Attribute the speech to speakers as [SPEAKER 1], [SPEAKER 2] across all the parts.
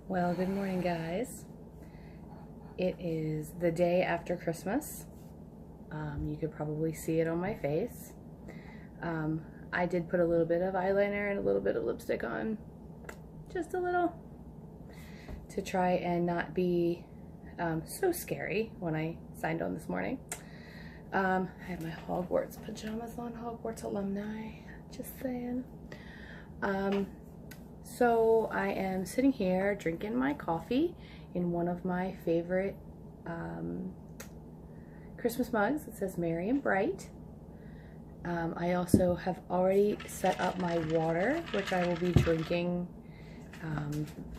[SPEAKER 1] Well, good morning, guys. It is the day after Christmas. You could probably see it on my face. I did put a little bit of eyeliner and a little bit of lipstick on, just a little, to try and not be so scary when I signed on this morning. I have my Hogwarts pajamas on, Hogwarts alumni, just saying. So I am sitting here drinking my coffee in one of my favorite Christmas mugs. It says Merry and Bright. I also have already set up my water, which I will be drinking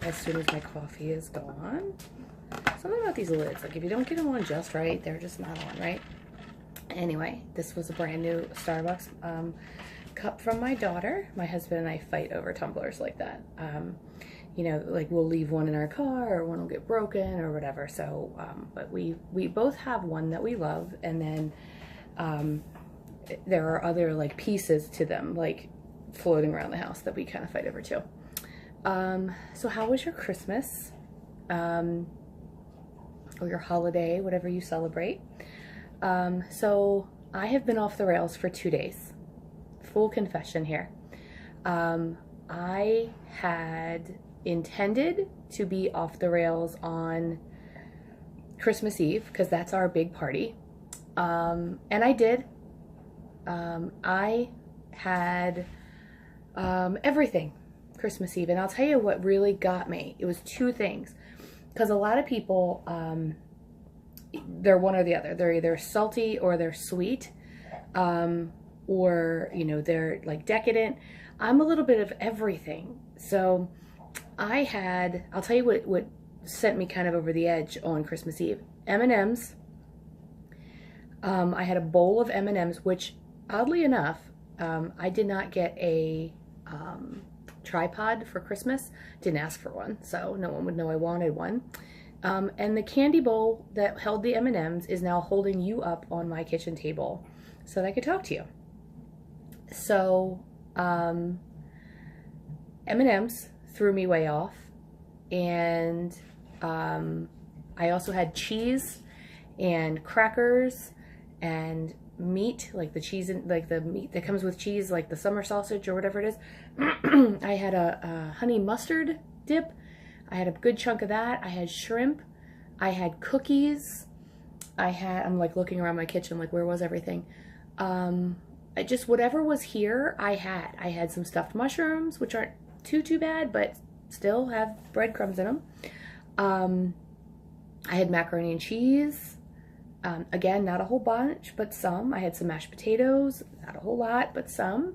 [SPEAKER 1] as soon as my coffee is gone. Something about these lids, like if you don't get them on just right, they're just not on right. Anyway, this was a brand new Starbucks cup from my daughter. My husband and I fight over tumblers like that. You know, like we'll leave one in our car or one will get broken or whatever. So, but we both have one that we love, and then there are other like pieces to them, like floating around the house that we kind of fight over too. So how was your Christmas? Or your holiday, whatever you celebrate. So I have been off the rails for 2 days. Full confession here. I had intended to be off the rails on Christmas Eve because that's our big party. And I did. I had everything Christmas Eve. And I'll tell you what really got me. It was two things. Because a lot of people, they're one or the other. They're either salty or they're sweet. Or, you know, they're like decadent. I'm a little bit of everything. So I'll tell you what sent me kind of over the edge on Christmas Eve. M&Ms. I had a bowl of M&Ms, which oddly enough, I did not get a tripod for Christmas. Didn't ask for one, so no one would know I wanted one. And the candy bowl that held the M&Ms is now holding you up on my kitchen table so that I could talk to you. So M&Ms threw me way off, and I also had cheese and crackers and meat, like the cheese and like the meat that comes with cheese, like the summer sausage or whatever it is. I had a honey mustard dip. I had a good chunk of that. I had shrimp. I had cookies. I'm like looking around my kitchen, like where was everything? Just whatever was here, I had some stuffed mushrooms, which aren't too bad, but still have breadcrumbs in them. I had macaroni and cheese. Again, not a whole bunch, but some. I had some mashed potatoes, not a whole lot, but some.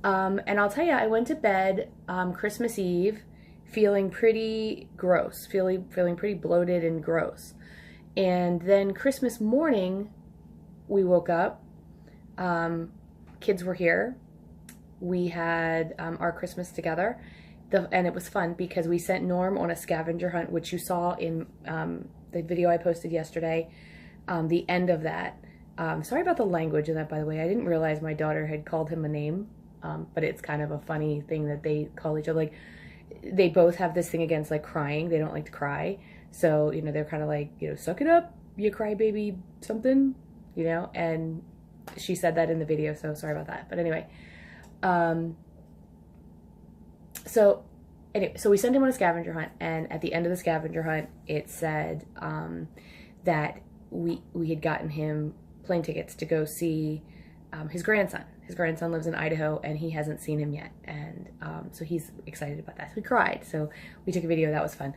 [SPEAKER 1] And I'll tell you, I went to bed Christmas Eve feeling pretty gross, feeling pretty bloated and gross. And then Christmas morning, we woke up. Kids were here. We had our Christmas together. And it was fun because we sent Norm on a scavenger hunt, which you saw in the video I posted yesterday. The end of that. Sorry about the language in that, by the way. I didn't realize my daughter had called him a name, but it's kind of a funny thing that they call each other. Like, they both have this thing against, like, crying. They don't like to cry. So, you know, they're kind of like, you know, suck it up, you cry baby something, you know, and she said that in the video, so sorry about that. But anyway, so we sent him on a scavenger hunt, and at the end of the scavenger hunt, it said that we had gotten him plane tickets to go see his grandson. His grandson lives in Idaho, and he hasn't seen him yet, and so he's excited about that. So we cried, so we took a video. That was fun.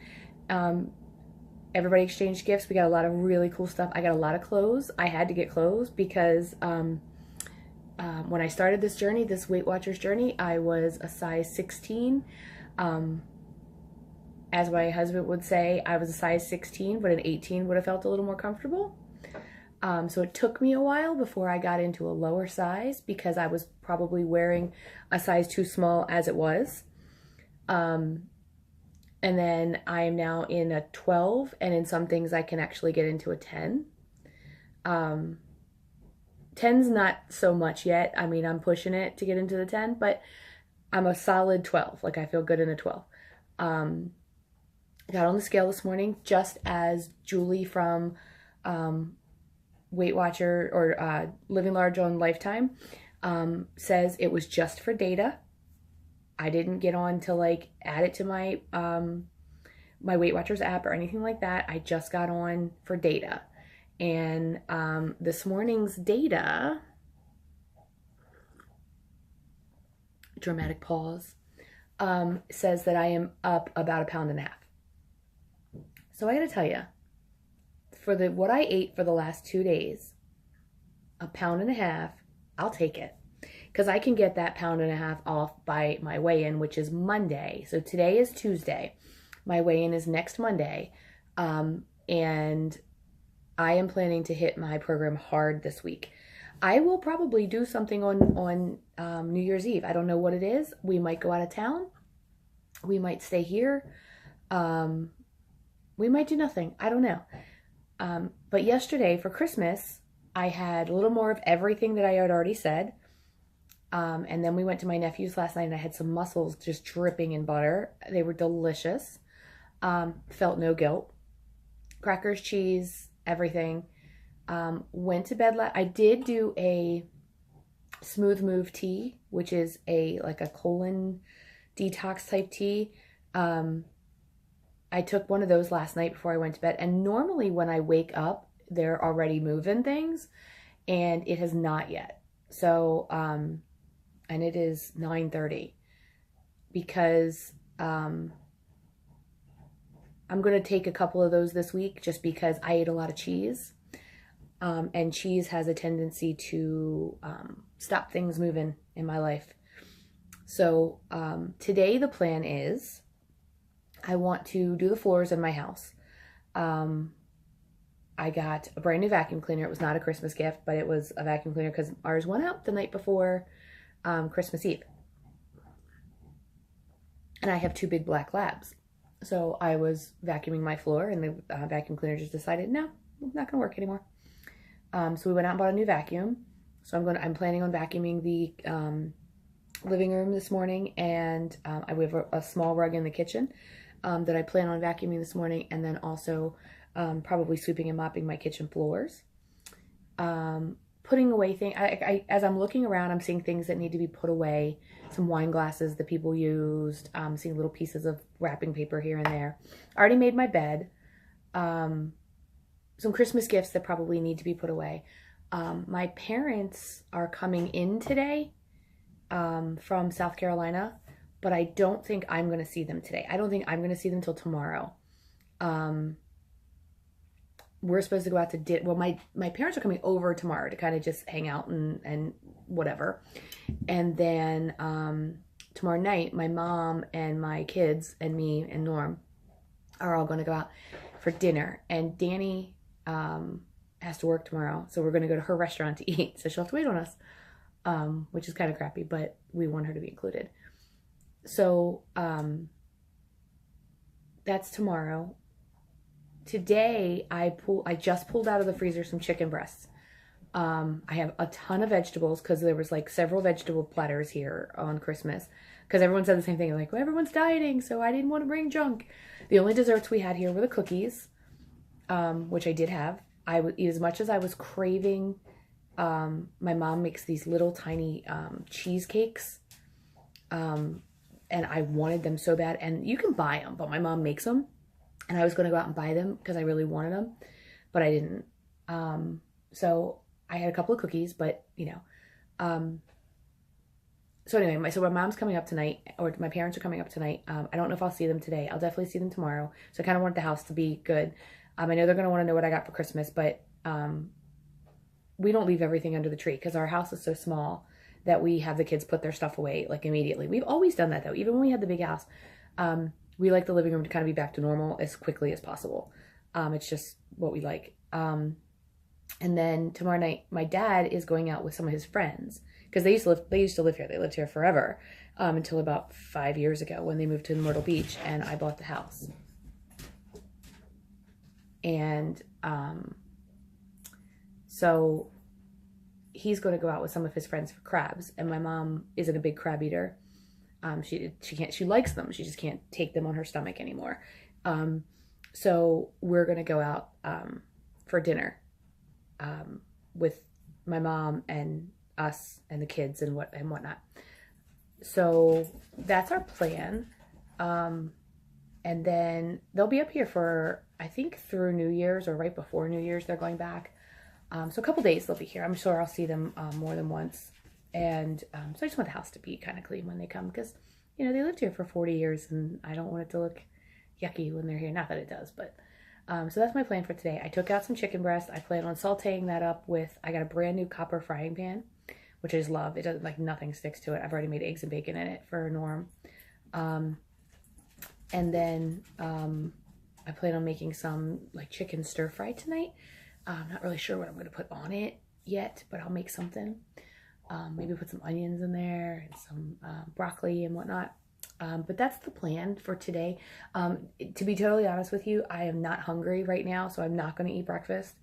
[SPEAKER 1] Everybody exchanged gifts. We got a lot of really cool stuff. I got a lot of clothes. I had to get clothes because when I started this journey, this Weight Watchers journey, I was a size 16. As my husband would say, I was a size 16, but an 18 would have felt a little more comfortable. So it took me a while before I got into a lower size because I was probably wearing a size too small as it was. And then I am now in a 12, and in some things I can actually get into a 10. 10's not so much yet. I mean, I'm pushing it to get into the 10, but I'm a solid 12. Like, I feel good in a 12. got on the scale this morning just as Julie from Weight Watcher or Living Large on Lifetime says it was just for data. I didn't get on to like add it to my my Weight Watchers app or anything like that. I just got on for data. And this morning's data, dramatic pause, says that I am up about 1.5 pounds. So I gotta tell you, for what I ate for the last 2 days, 1.5 pounds, I'll take it. Because I can get that 1.5 pounds off by my weigh-in, which is Monday. So today is Tuesday. My weigh-in is next Monday. And I am planning to hit my program hard this week. I will probably do something on New Year's Eve. I don't know what it is. We might go out of town. We might stay here. We might do nothing. I don't know. But yesterday for Christmas, I had a little more of everything that I had already said. And then we went to my nephew's last night and I had some mussels just dripping in butter. They were delicious. Felt no guilt. Crackers, cheese, everything. Went to bed. I did do a smooth move tea, which is like a colon detox type tea. I took one of those last night before I went to bed. And normally when I wake up, they're already moving things, and it has not yet. So, and it is 9:30 because I'm going to take a couple of those this week just because I ate a lot of cheese. And cheese has a tendency to stop things moving in my life. So today the plan is I want to do the floors in my house. I got a brand new vacuum cleaner. It was not a Christmas gift, but it was a vacuum cleaner because ours went out the night before Christmas Eve. And I have 2 big black labs. So I was vacuuming my floor and the vacuum cleaner just decided, no, it's not going to work anymore. So we went out and bought a new vacuum. So I'm planning on vacuuming the living room this morning, and I have a small rug in the kitchen that I plan on vacuuming this morning, and then also probably sweeping and mopping my kitchen floors. Putting away things. As I'm looking around, I'm seeing things that need to be put away. Some wine glasses that people used. Seeing little pieces of wrapping paper here and there. I already made my bed. Some Christmas gifts that probably need to be put away. My parents are coming in today from South Carolina, but I don't think I'm going to see them today. I don't think I'm going to see them till tomorrow. We're supposed to go out to dinner. Well, my parents are coming over tomorrow to kind of just hang out and whatever. And then tomorrow night, my mom and my kids and me and Norm are all going to go out for dinner. And Danny has to work tomorrow, so we're going to go to her restaurant to eat. So she'll have to wait on us, which is kind of crappy, but we want her to be included. So that's tomorrow. Today, I just pulled out of the freezer some chicken breasts. I have a ton of vegetables because there was like several vegetable platters here on Christmas. Because everyone said the same thing, like, well, everyone's dieting, so I didn't want to bring junk. The only desserts we had here were the cookies, which I did have. I would eat as much as I was craving. My mom makes these little tiny cheesecakes, and I wanted them so bad. And you can buy them, but my mom makes them. And I was going to go out and buy them because I really wanted them, but I didn't. So I had a couple of cookies, but you know. So anyway, so my mom's coming up tonight, or my parents are coming up tonight. I don't know if I'll see them today. I'll definitely see them tomorrow. So I kind of want the house to be good. I know they're going to want to know what I got for Christmas, but we don't leave everything under the tree because our house is so small that we have the kids put their stuff away like immediately. We've always done that though, even when we had the big house. We like the living room to kind of be back to normal as quickly as possible. It's just what we like. And then tomorrow night, my dad is going out with some of his friends because they used to live here. They lived here forever until about 5 years ago when they moved to Myrtle Beach and I bought the house. And so he's going to go out with some of his friends for crabs, and my mom isn't a big crab eater. She likes them. She just can't take them on her stomach anymore. So we're going to go out for dinner with my mom and us and the kids and whatnot. So that's our plan. And then they'll be up here for, I think, through New Year's or right before New Year's they're going back. So a couple days they'll be here. I'm sure I'll see them more than once. And so I just want the house to be kind of clean when they come because, you know, they lived here for 40 years and I don't want it to look yucky when they're here. Not that it does, but so that's my plan for today. I took out some chicken breast. I plan on sauteing that up with, I got a brand new copper frying pan, which I just love. It doesn't, like, nothing sticks to it. I've already made eggs and bacon in it for Norm. And then I plan on making some like chicken stir fry tonight. I'm not really sure what I'm going to put on it yet, but I'll make something. Maybe put some onions in there and some broccoli and whatnot. But that's the plan for today. To be totally honest with you, I am not hungry right now, so I'm not going to eat breakfast.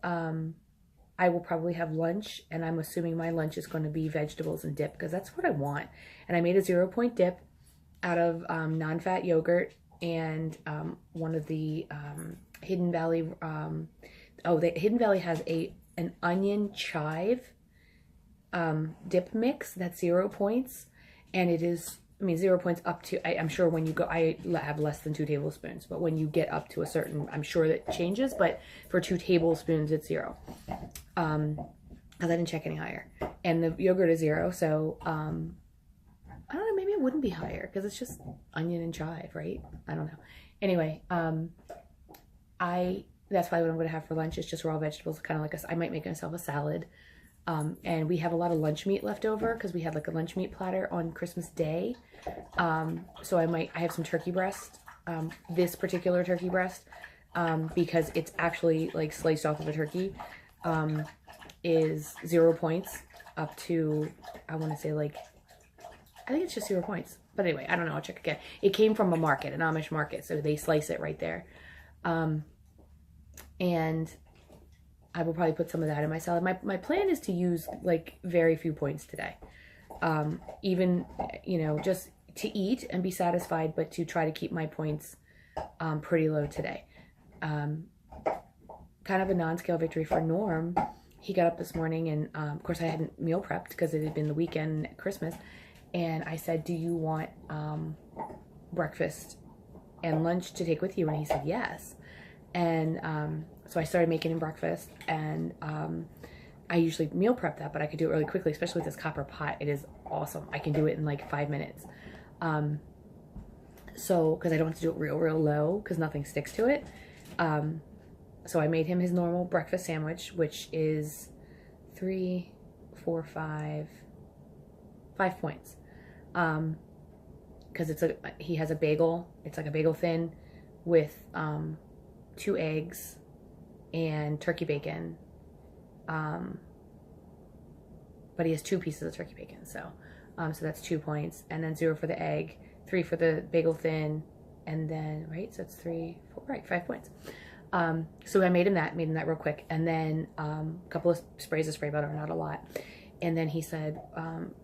[SPEAKER 1] I will probably have lunch, and I'm assuming my lunch is going to be vegetables and dip because that's what I want. And I made a 0-point dip out of non-fat yogurt and one of the Hidden Valley. The Hidden Valley has an onion chive dip mix that's 0 points, and it is, I mean, 0 points up to, I'm sure when you go, I have less than 2 tablespoons, but when you get up to a certain, I'm sure that changes, but for 2 tablespoons, it's 0. Because I didn't check any higher. And the yogurt is 0, so, I don't know, maybe it wouldn't be higher, because it's just onion and chive, right? I don't know. Anyway, that's probably what I'm going to have for lunch, is just raw vegetables, kind of like I might make myself a salad. And we have a lot of lunch meat left over because we had like a lunch meat platter on Christmas Day. So I have some turkey breast, this particular turkey breast, because it's actually like sliced off of a turkey, is 0 points up to, I want to say like, I think it's just 0 points. But anyway, I don't know. I'll check again. It came from a market, an Amish market. So they slice it right there. And I will probably put some of that in my salad. My plan is to use like very few points today. Even, you know, just to eat and be satisfied, but to try to keep my points pretty low today. Kind of a non-scale victory for Norm. He got up this morning and, of course, I hadn't meal prepped because it had been the weekend, Christmas. And I said, do you want breakfast and lunch to take with you? And he said, yes. And so I started making him breakfast, and I usually meal prep that, but I could do it really quickly, especially with this copper pot. It is awesome. I can do it in like 5 minutes. So, because I don't have to do it real low, because nothing sticks to it. So I made him his normal breakfast sandwich, which is 3, 4, 5 points. Because he has a bagel. It's like a bagel thin with 2 eggs and turkey bacon. But he has 2 pieces of turkey bacon, so that's 2 points, and then 0 for the egg, 3 for the bagel thin, and then, right, so it's 3, 4, right, 5 points. So I made him that real quick, and then a couple of sprays of spray butter, not a lot. And then he said,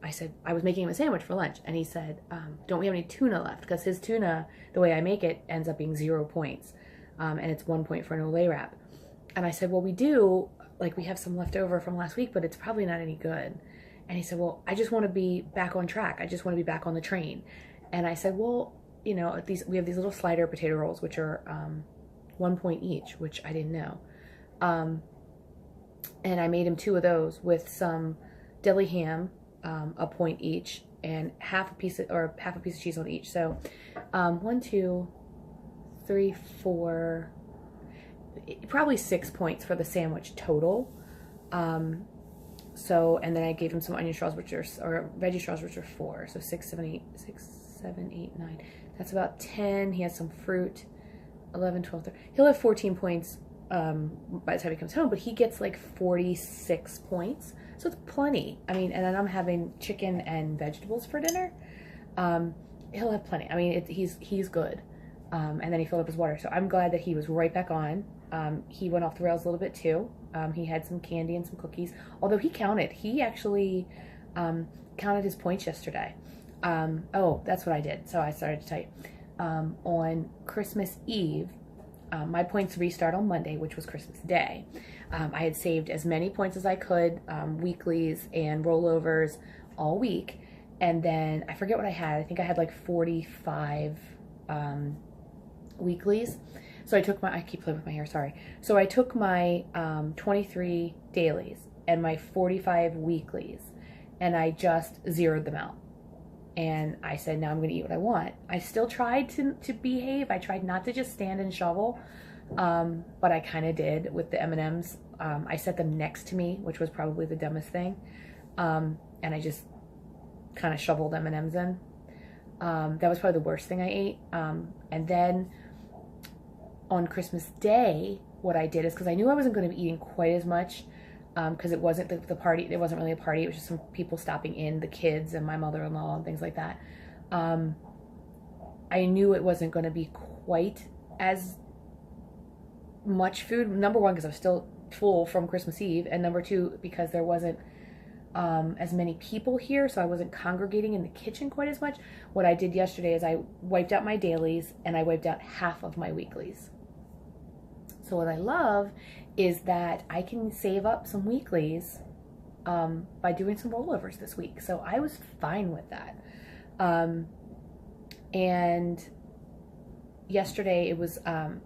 [SPEAKER 1] I said, I was making him a sandwich for lunch, and he said, don't we have any tuna left? Because his tuna, the way I make it, ends up being 0 points, and it's 1 point for an Olay wrap. And I said, well, we do, like, we have some left over from last week, but it's probably not any good. And he said, well, I just want to be back on track. I just want to be back on the train. And I said, well, you know, we have these little slider potato rolls, which are 1 point each, which I didn't know. And I made him 2 of those with some deli ham, a point each, and half a piece of cheese on each. So 1, 2, 3, 4, probably 6 points for the sandwich total. So, and then I gave him some onion straws, or veggie straws, which are 4. So 6, 7, 8, 9. That's about 10. He has some fruit. 11, 12, 13. He'll have 14 points by the time he comes home, but he gets like 46 points. So it's plenty. I mean, and then I'm having chicken and vegetables for dinner. He'll have plenty. I mean, he's good. And then he filled up his water. So I'm glad that he was right back on. He went off the rails a little bit too. He had some candy and some cookies. Although he actually counted his points yesterday. Oh, that's what I did. So I started to tell you. on Christmas Eve, my points restart on Monday, which was Christmas Day. I had saved as many points as I could, weeklies and rollovers all week. And then I forget what I had. I think I had like 45 weeklies. So I took I keep playing with my hair, sorry. So I took my 23 dailies and my 45 weeklies, and I just zeroed them out. And I said, now I'm going to eat what I want. I still tried to behave. I tried not to just stand and shovel, but I kind of did with the M&Ms. I set them next to me, which was probably the dumbest thing. And I just kind of shoveled M&Ms in. That was probably the worst thing I ate. And then on Christmas Day, what I did is, because I knew I wasn't going to be eating quite as much, because it wasn't the party, it wasn't really a party, it was just some people stopping in, the kids and my mother-in-law and things like that. I knew it wasn't going to be quite as much food. Number one, because I was still full from Christmas Eve, and number two, because there wasn't as many people here, so I wasn't congregating in the kitchen quite as much. What I did yesterday is I wiped out my dailies and I wiped out half of my weeklies. So what I love is that I can save up some weeklies by doing some rollovers this week. So I was fine with that. And yesterday it was,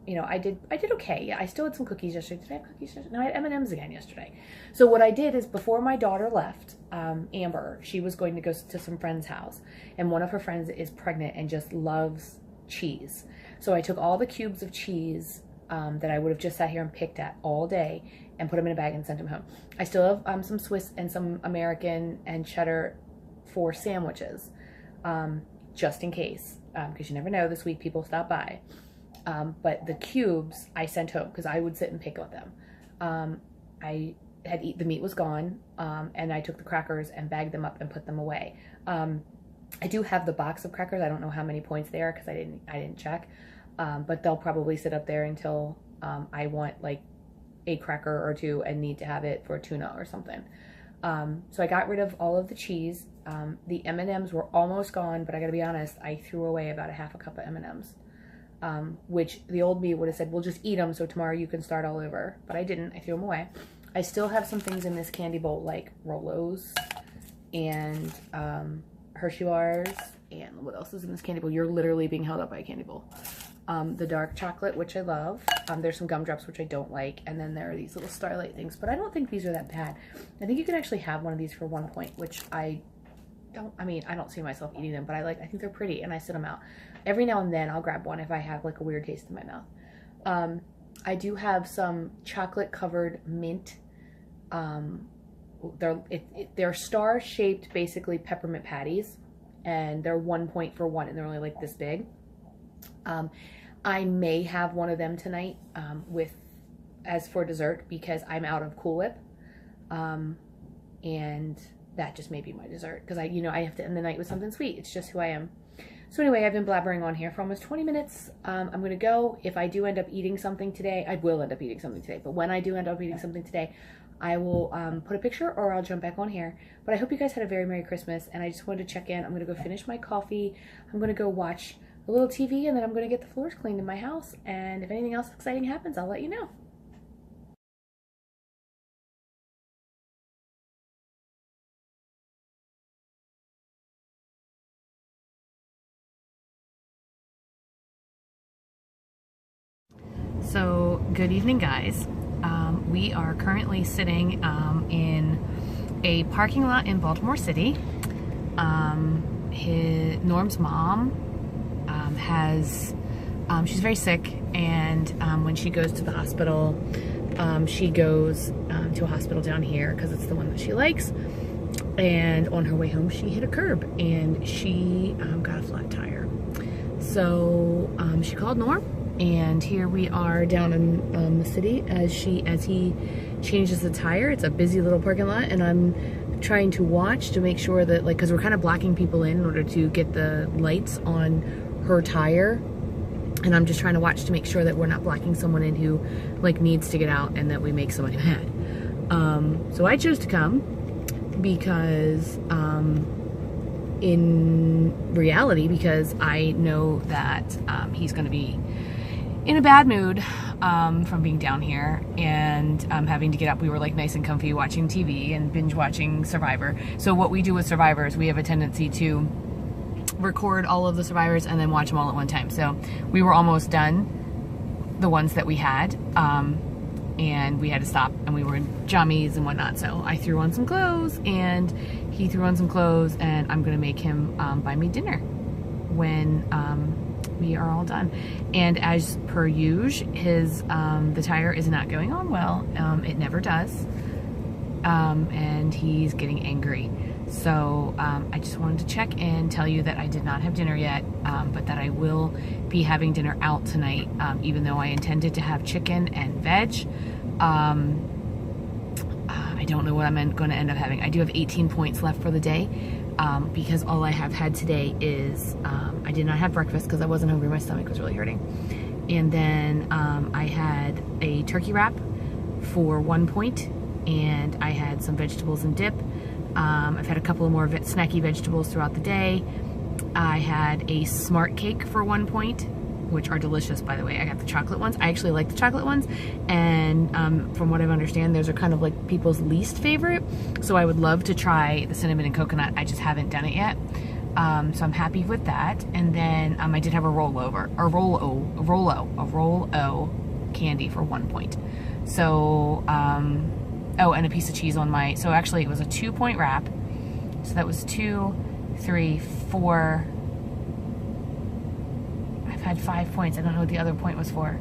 [SPEAKER 1] you know, I did okay. Yeah, I still had some cookies yesterday. Did I have cookies yesterday? No, I had M&Ms again yesterday. So what I did is, before my daughter left, Amber, she was going to go to some friend's house, and one of her friends is pregnant and just loves cheese. So I took all the cubes of cheese that I would have just sat here and picked at all day and put them in a bag and sent them home. I still have some Swiss and some American and cheddar for sandwiches, just in case, because you never know, this week people stop by. But the cubes I sent home because I would sit and pick with them. The meat was gone, and I took the crackers and bagged them up and put them away. I do have the box of crackers. I don't know how many points they are because I didn't check. But they'll probably sit up there until I want like a cracker or two and need to have it for tuna or something. So I got rid of all of the cheese. The M&Ms were almost gone, but I gotta be honest, I threw away about a half a cup of M&Ms, which the old me would have said, well, just eat them so tomorrow you can start all over. But I didn't. I threw them away. I still have some things in this candy bowl like Rolos and Hershey bars. And what else is in this candy bowl? You're literally being held up by a candy bowl. The dark chocolate, which I love. There's some gumdrops, which I don't like. And then there are these little Starlight things, but I don't think these are that bad. I think you can actually have one of these for 1 point, which I don't see myself eating them, but I think they're pretty and I sit them out. Every now and then I'll grab one if I have like a weird taste in my mouth. I do have some chocolate covered mint. They're star shaped, basically peppermint patties, and they're 1 point for one, and they're only like this big. I may have one of them tonight as for dessert, because I'm out of Cool Whip, and that just may be my dessert, because I have to end the night with something sweet. It's just who I am. So anyway, I've been blabbering on here for almost 20 minutes. I'm gonna go. If I do end up eating something today, I will end up eating something today, but when I do end up eating something today, I will put a picture or I'll jump back on here. But I hope you guys had a very Merry Christmas, and I just wanted to check in. I'm gonna go finish my coffee. I'm gonna go watch a little TV, and then I'm going to get the floors cleaned in my house, and if anything else exciting happens, I'll let you know. So, good evening, guys. We are currently sitting in a parking lot in Baltimore City. Norm's mom she's very sick, and when she goes to the hospital, she goes to a hospital down here because it's the one that she likes. And on her way home, she hit a curb and she got a flat tire. So she called Norm, and here we are down in the city as he changes the tire. It's a busy little parking lot, and I'm trying to watch to make sure that, like, because we're kind of blocking people in order to get the lights on her tire, and I'm just trying to watch to make sure that we're not blocking someone in who like needs to get out and that we make somebody mad. So I chose to come because in reality, because I know that he's going to be in a bad mood from being down here and having to get up. We were like nice and comfy watching TV and binge watching Survivor. So what we do with Survivors, we have a tendency to record all of the Survivors and then watch them all at one time. So we were almost done, the ones that we had, and we had to stop, and we were in jammies and whatnot. So I threw on some clothes and he threw on some clothes, and I'm gonna make him buy me dinner when we are all done. And as per usual, his the tire is not going on well. It never does, and he's getting angry. So I just wanted to check in, tell you that I did not have dinner yet, but that I will be having dinner out tonight, even though I intended to have chicken and veg. I don't know what I'm going to end up having. I do have 18 points left for the day, because all I have had today is, I did not have breakfast because I wasn't hungry. My stomach was really hurting. And then I had a turkey wrap for 1 point, and I had some vegetables and dip. I've had a couple of more snacky vegetables throughout the day. I had a smart cake for 1 point, which are delicious, by the way. I got the chocolate ones. I actually like the chocolate ones, and from what I understand, those are kind of like people's least favorite. So I would love to try the cinnamon and coconut. I just haven't done it yet. So I'm happy with that. And then I did have a Rolo candy for 1 point. So, oh, and a piece of cheese on my, so actually it was a 2 point wrap. So that was 2, 3, 4. I've had 5 points. I don't know what the other point was for.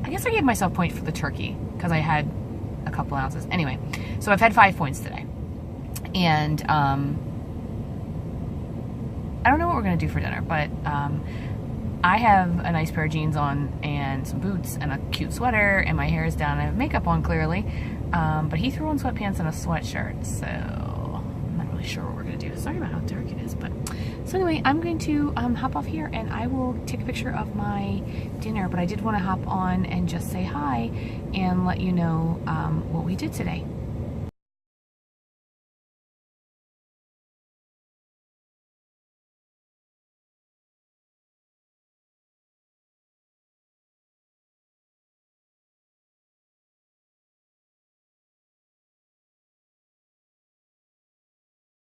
[SPEAKER 1] I guess I gave myself points for the turkey because I had a couple ounces. Anyway, so I've had 5 points today. And I don't know what we're gonna do for dinner, but I have a nice pair of jeans on and some boots and a cute sweater, and my hair is down. I have makeup on clearly, but he threw on sweatpants and a sweatshirt, so I'm not really sure what we're gonna do. Sorry about how dark it is, but so anyway, I'm going to hop off here and I will take a picture of my dinner, but I did want to hop on and just say hi and let you know what we did today.